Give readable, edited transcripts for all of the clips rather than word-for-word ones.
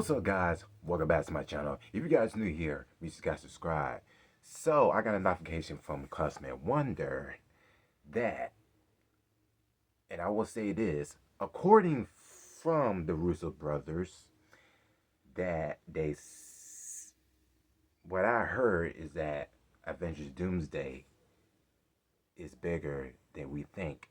What's up, guys? Welcome back to my channel. If you guys new here, make sure you guys subscribe. So I got a notification from Classmate Wonder that, and I will say this, according from the Russo brothers, that what I heard is that Avengers Doomsday is bigger than we think,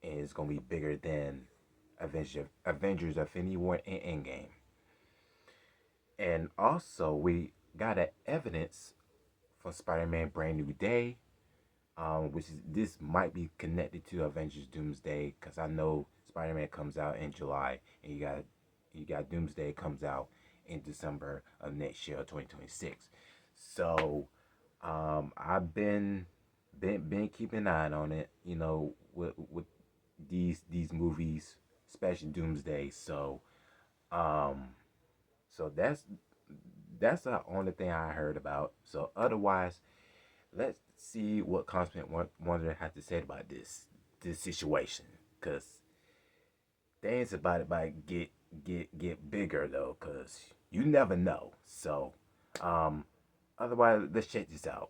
and it's gonna be bigger than Avengers Infinity War and Endgame. And also, we got evidence from Spider-Man Brand New Day, which is, this might be connected to Avengers Doomsday, because I know Spider-Man comes out in July, and you got Doomsday comes out in December of next year, 2026. So, I've been keeping an eye on it, you know, with these movies, especially Doomsday. So, so that's the only thing I heard about. So otherwise, let's see what Constant Wonder has to say about this situation, cause things about it get bigger though, cause you never know. So otherwise, let's check this out.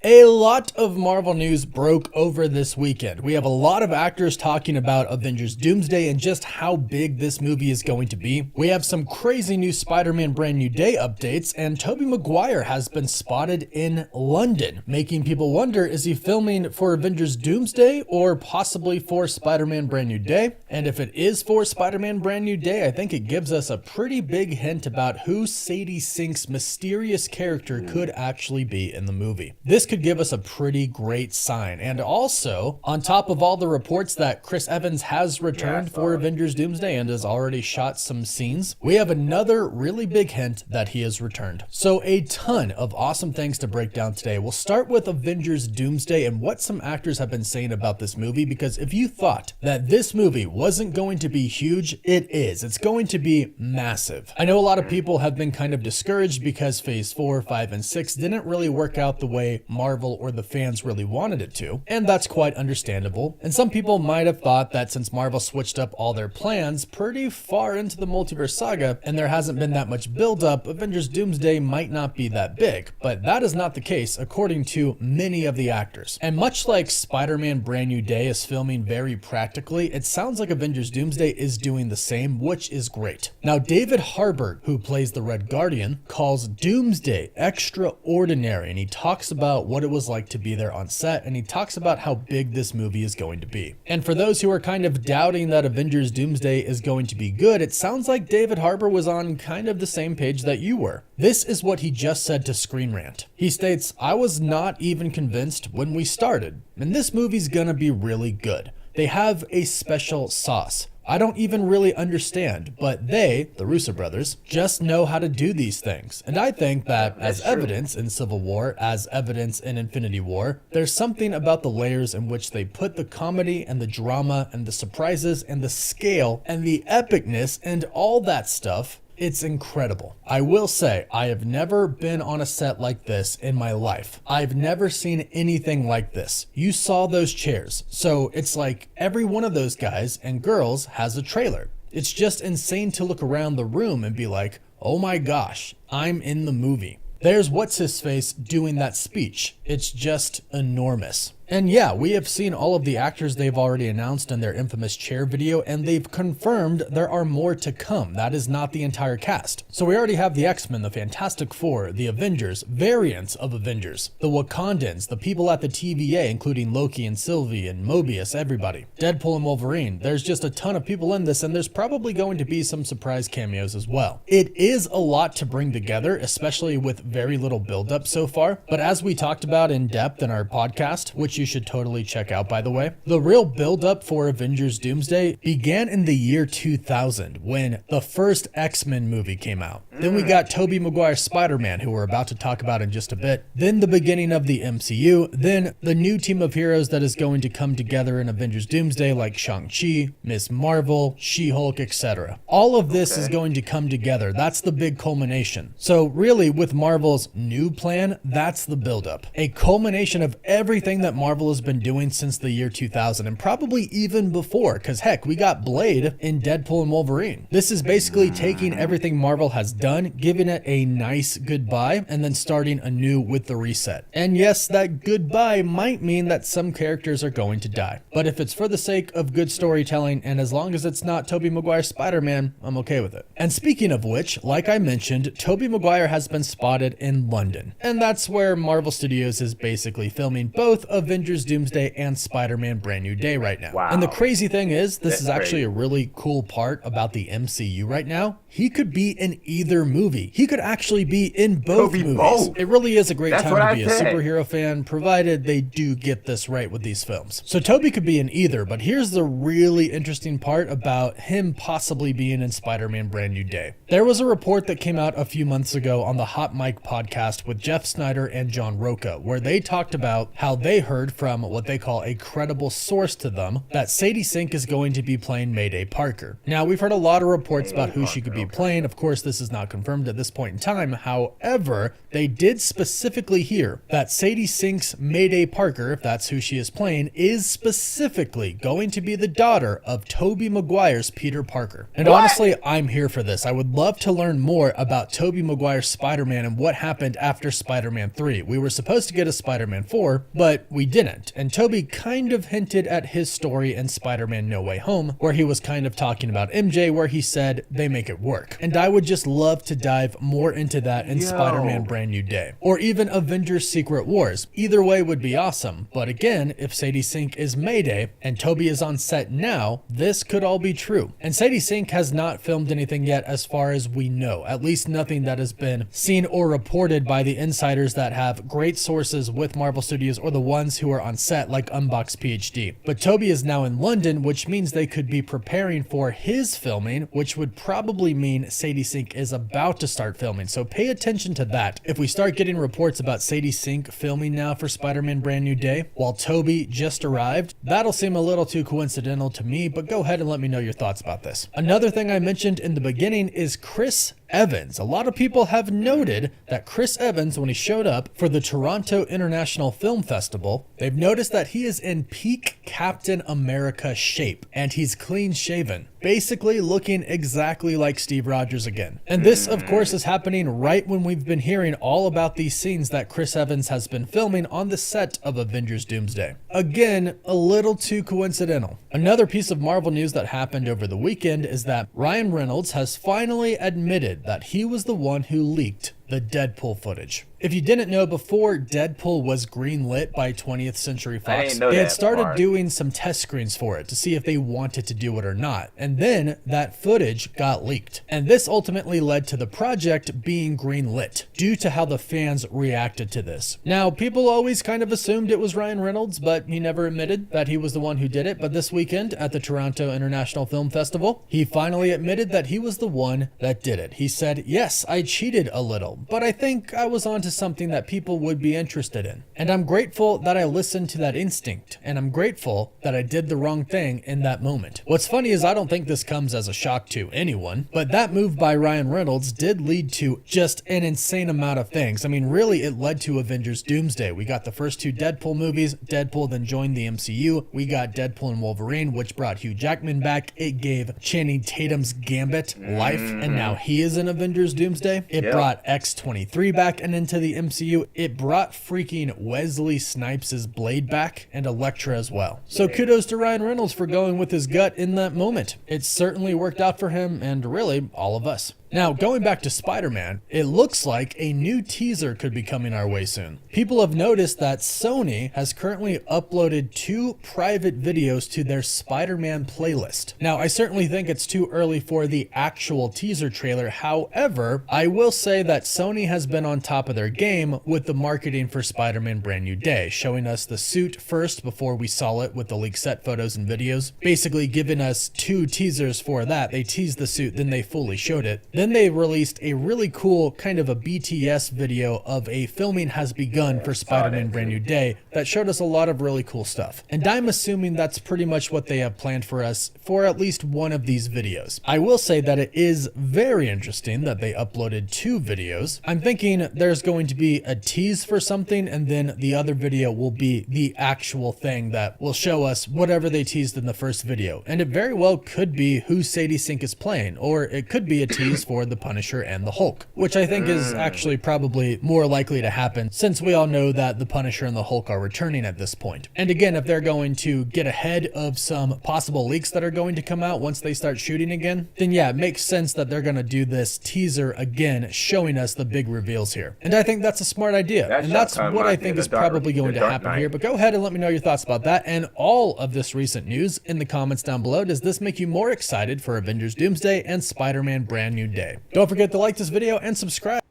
A lot of Marvel news broke over this weekend. We have a lot of actors talking about Avengers Doomsday and just how big this movie is going to be. We have some crazy new Spider-Man Brand New Day updates, and Tobey Maguire has been spotted in London, making people wonder, is he filming for Avengers Doomsday or possibly for Spider-Man Brand New Day? And if it is for Spider-Man Brand New Day, I think it gives us a pretty big hint about who Sadie Sink's mysterious character could actually be in the movie. This could give us a pretty great sign. And also, on top of all the reports that Chris Evans has returned for Avengers Doomsday and has already shot some scenes, we have another really big hint that he has returned. So a ton of awesome things to break down today. We'll start with Avengers Doomsday and what some actors have been saying about this movie, because if you thought that this movie wasn't going to be huge, it is. It's going to be massive. I know a lot of people have been kind of discouraged because Phase 4, 5, and 6 didn't really work out the way Marvel or the fans really wanted it to, and that's quite understandable. And some people might have thought that since Marvel switched up all their plans pretty far into the multiverse saga and there hasn't been that much build-up, Avengers Doomsday might not be that big. But that is not the case according to many of the actors. And much like Spider-Man Brand New Day is filming very practically, it sounds like Avengers Doomsday is doing the same, which is great. Now, David Harbour, who plays the Red Guardian, calls Doomsday extraordinary, and he talks about what it was like to be there on set, and he talks about how big this movie is going to be. And for those who are kind of doubting that Avengers Doomsday is going to be good, it sounds like David Harbour was on kind of the same page that you were. This is what he just said to Screen Rant. He states, "I was not even convinced when we started, and this movie's gonna be really good. They have a special sauce. I don't even really understand, but they, the Russo brothers, just know how to do these things." And I think that as evidence in Civil War, as evidence in Infinity War, there's something about the layers in which they put the comedy and the drama and the surprises and the scale and the epicness and all that stuff. It's incredible. I will say, I have never been on a set like this in my life. I've never seen anything like this. You saw those chairs. So it's like every one of those guys and girls has a trailer. It's just insane to look around the room and be like, oh my gosh, I'm in the movie. There's what's-his-face doing that speech. It's just enormous. And yeah, we have seen all of the actors they've already announced in their infamous chair video, and they've confirmed there are more to come. That is not the entire cast. So we already have the X-Men, the Fantastic Four, the Avengers, variants of Avengers, the Wakandans, the people at the TVA, including Loki and Sylvie and Mobius, everybody. Deadpool and Wolverine. There's just a ton of people in this, and there's probably going to be some surprise cameos as well. It is a lot to bring together, especially with very little buildup so far. But as we talked about in depth in our podcast, which you should totally check out, by the way, the real build-up for Avengers Doomsday began in the year 2000 when the first X-Men movie came out. Then we got Tobey Maguire's Spider-Man, who we're about to talk about in just a bit. Then the beginning of the MCU. Then the new team of heroes that is going to come together in Avengers Doomsday, like Shang-Chi, Ms. Marvel, She-Hulk, etc. All of this is going to come together. That's the big culmination. So really, with Marvel's new plan, that's the buildup. A culmination of everything that Marvel has been doing since the year 2000, and probably even before, because heck, we got Blade in Deadpool and Wolverine. This is basically taking everything Marvel has done, giving it a nice goodbye, and then starting anew with the reset. And yes, that goodbye might mean that some characters are going to die. But if it's for the sake of good storytelling, and as long as it's not Tobey Maguire's Spider-Man, I'm okay with it. And speaking of which, like I mentioned, Tobey Maguire has been spotted in London. And that's where Marvel Studios is basically filming both Avengers Doomsday and Spider-Man Brand New Day right now. Wow. And the crazy thing is, this That's is actually a really cool part about the MCU right now. He could be in either movie. He could actually be in both movies. Both. It really is a great That's time what to I be a said. superhero fan, provided they do get this right with these films. So Tobey could be in either, but here's the really interesting part about him possibly being in Spider-Man Brand New Day. There was a report that came out a few months ago on the Hot Mic podcast with Jeff Snyder and John Roca, where they talked about how they heard from what they call a credible source to them that Sadie Sink is going to be playing Mayday Parker. Now, we've heard a lot of reports about who she could be playing. Of course, this is not confirmed at this point in time. However, they did specifically hear that Sadie Sink's Mayday Parker, if that's who she is playing, is specifically going to be the daughter of Tobey Maguire's Peter Parker. And honestly, I'm here for this. I would love to learn more about Tobey Maguire's Spider-Man and what happened after Spider-Man 3. We were supposed to get a Spider-Man 4, but we didn't. And Tobey kind of hinted at his story in Spider-Man No Way Home, where he was kind of talking about MJ, where he said they make it work. And I would just love to dive more into that in Spider-Man Brand New Day, or even Avengers Secret Wars. Either way would be awesome. But again, if Sadie Sink is Mayday and Tobey is on set now, this could all be true. And Sadie Sink has not filmed anything yet as far as we know, at least nothing that has been seen or reported by the insiders that have great sources with Marvel Studios or the ones who are on set like Unbox PhD. But Tobey is now in London, which means they could be preparing for his filming, which would probably mean Sadie Sink is about to start filming. So pay attention to that. If we start getting reports about Sadie Sink filming now for Spider-Man Brand New Day while Tobey just arrived, that'll seem a little too coincidental to me, but go ahead and let me know your thoughts about this. Another thing I mentioned in the beginning is Chris Evans. A lot of people have noted that Chris Evans, when he showed up for the Toronto International Film Festival, they've noticed that he is in peak Captain America shape and he's clean shaven, basically looking exactly like Steve Rogers again. And this, of course, is happening right when we've been hearing all about these scenes that Chris Evans has been filming on the set of Avengers Doomsday. Again, a little too coincidental. Another piece of Marvel news that happened over the weekend is that Ryan Reynolds has finally admitted that he was the one who leaked the Deadpool footage. If you didn't know, before Deadpool was greenlit by 20th Century Fox, they had started doing some test screens for it to see if they wanted to do it or not. And then that footage got leaked. And this ultimately led to the project being greenlit due to how the fans reacted to this. Now, people always kind of assumed it was Ryan Reynolds, but he never admitted that he was the one who did it. But this weekend at the Toronto International Film Festival, he finally admitted that he was the one that did it. He said, "Yes, I cheated a little, but I think I was onto something that people would be interested in. And I'm grateful that I listened to that instinct, and I'm grateful that I did the wrong thing in that moment." What's funny is I don't think this comes as a shock to anyone, but that move by Ryan Reynolds did lead to just an insane amount of things. I mean, really, it led to Avengers Doomsday. We got the first two Deadpool movies. Deadpool then joined the MCU. We got Deadpool and Wolverine, which brought Hugh Jackman back. It gave Channing Tatum's Gambit life, and now he is in Avengers Doomsday. It brought X-23 back and into the MCU. It brought freaking Wesley Snipes' Blade back and Elektra as well. So kudos to Ryan Reynolds for going with his gut in that moment. It certainly worked out for him and really all of us. Now, going back to Spider-Man, it looks like a new teaser could be coming our way soon. People have noticed that Sony has currently uploaded 2 private videos to their Spider-Man playlist. Now, I certainly think it's too early for the actual teaser trailer. However, I will say that Sony has been on top of their game with the marketing for Spider-Man Brand New Day, showing us the suit first before we saw it with the leaked set photos and videos, basically giving us 2 teasers for that. They teased the suit, then they fully showed it. Then Then they released a really cool kind of a BTS video of a filming has begun for Spider-Man Brand New Day that showed us a lot of really cool stuff. And I'm assuming that's pretty much what they have planned for us for at least one of these videos. I will say that it is very interesting that they uploaded 2 videos. I'm thinking there's going to be a tease for something, and then the other video will be the actual thing that will show us whatever they teased in the first video. And it very well could be who Sadie Sink is playing, or it could be a tease for the Punisher and the Hulk, which I think is actually probably more likely to happen since we all know that the Punisher and the Hulk are returning at this point. And again, if they're going to get ahead of some possible leaks that are going to come out once they start shooting again, then yeah, it makes sense that they're going to do this teaser again, showing us the big reveals here. And I think that's a smart idea. And that's what I think is probably going to happen here. But go ahead and let me know your thoughts about that and all of this recent news in the comments down below. Does this make you more excited for Avengers Doomsday and Spider-Man Brand New Day? Don't forget to like this video and subscribe.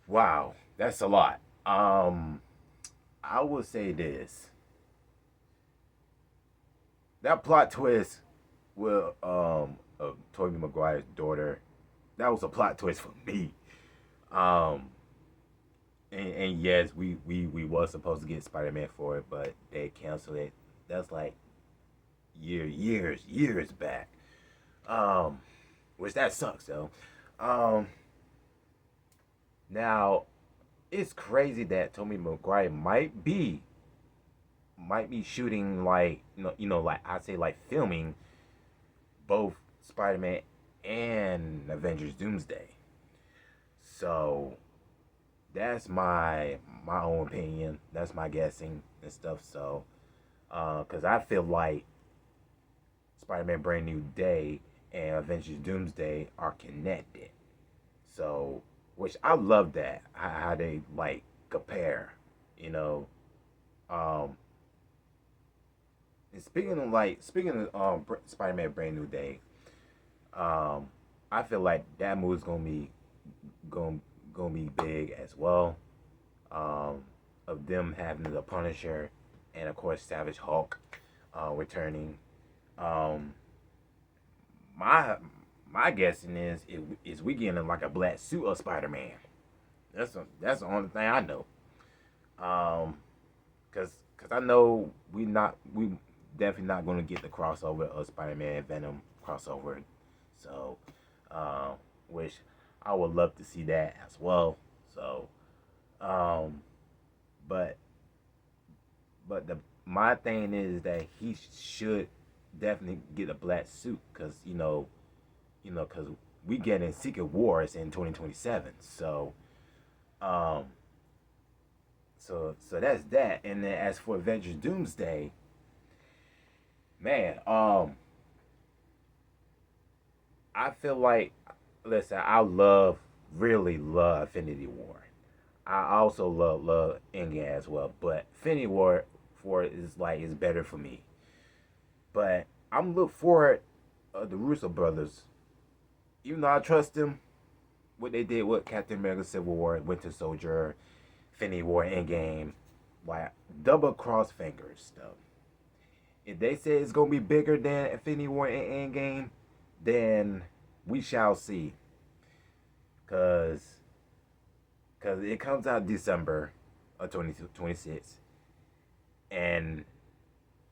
Wow, that's a lot. I will say this. That plot twist with Tobey Maguire's daughter, that was a plot twist for me. And yes, we was supposed to get Spider-Man for it, but they canceled it. That's like years back. Which that sucks though. Now it's crazy that Tobey Maguire might be shooting like like I say like filming both Spider-Man and Avengers Doomsday. So that's my own opinion. That's my guessing and stuff. So because I feel like Spider-Man Brand New Day and Avengers Doomsday are connected. So which I love that how they like compare, And speaking of Spider-Man Brand New Day, I feel like that movie's gonna be big as well. Of them having the Punisher and of course Savage Hulk returning. My guessing is we getting like a black suit of Spider-Man. That's the only thing I know. Cause I know we definitely not gonna get the crossover of Spider-Man and Venom crossover. So, which I would love to see that as well. So, but my thing is that he should definitely get a black suit, cause cause we getting Secret Wars in 2027. So, so that's that. And then as for Avengers Doomsday, man, I feel like, listen, I really love Infinity War. I also love Endgame as well, but Infinity War is better for me. But I'm looking forward the Russo brothers. Even though I trust them, what they did with Captain America Civil War, Winter Soldier, Infinity War, Endgame, like double cross fingers stuff. If they say it's gonna be bigger than Infinity War and Endgame, then we shall see. Cause it comes out December of 2026, and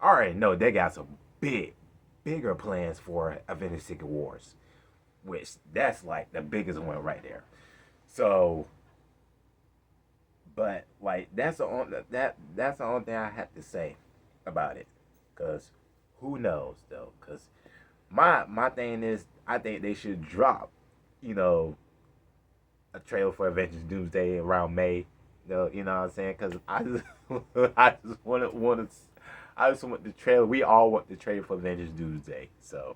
I already know they got some bigger plans for Avengers Secret Wars, which that's like the biggest one right there. So, but like that's the only thing I have to say about it, cause who knows though? Cause my thing is I think they should drop, a trailer for Avengers Doomsday around May. You know what I'm saying? Cause I just want the trailer. We all want the trailer for Avengers Doomsday. So,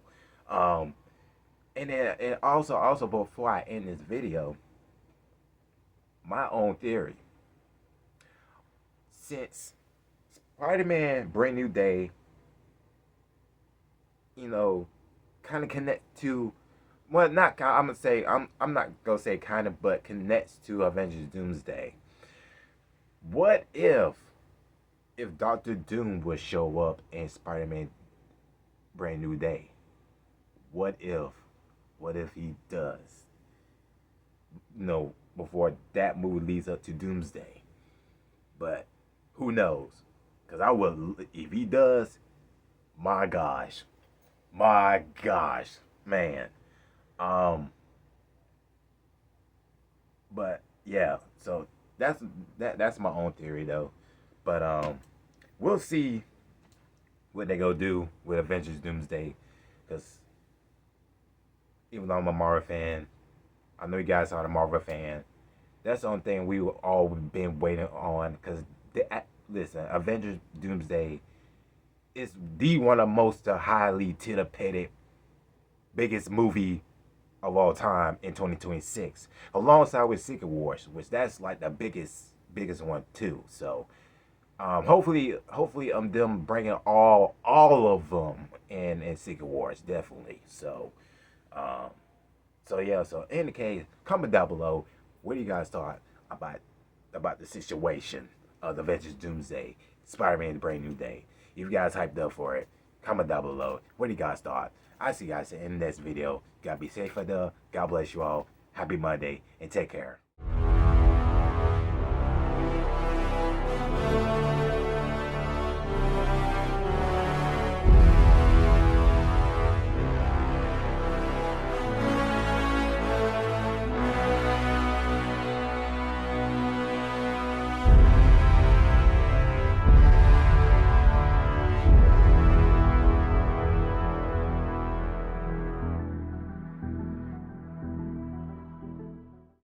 and then and also before I end this video, my own theory. Since Spider-Man Brand New Day, kind of connect to, well, not I'm gonna say I'm not gonna say kind of, but connects to Avengers Doomsday. What if Doctor Doom would show up in Spider-Man Brand New Day? What if What if he does? Before that movie leads up to Doomsday. But who knows? Because I would, if he does, my gosh, man. Um, but yeah, so that's my own theory though. But we'll see what they go do with Avengers Doomsday, because even though I'm a Marvel fan, I know you guys are a Marvel fan. That's the only thing we all been waiting on. Because listen, Avengers Doomsday is the one of the most highly anticipated biggest movie of all time in 2026, alongside with Secret Wars, which that's like the biggest one too. So hopefully them bringing all of them in Secret Wars, definitely. Um, so yeah, so in the case, comment down below, what do you guys thought about the situation of the Avengers Doomsday, Spider-Man: The Brand New Day? If you guys hyped up for it, comment down below. What do you guys thought? I see you guys in the next video. You gotta be safe out there. God bless you all. Happy Monday and take care.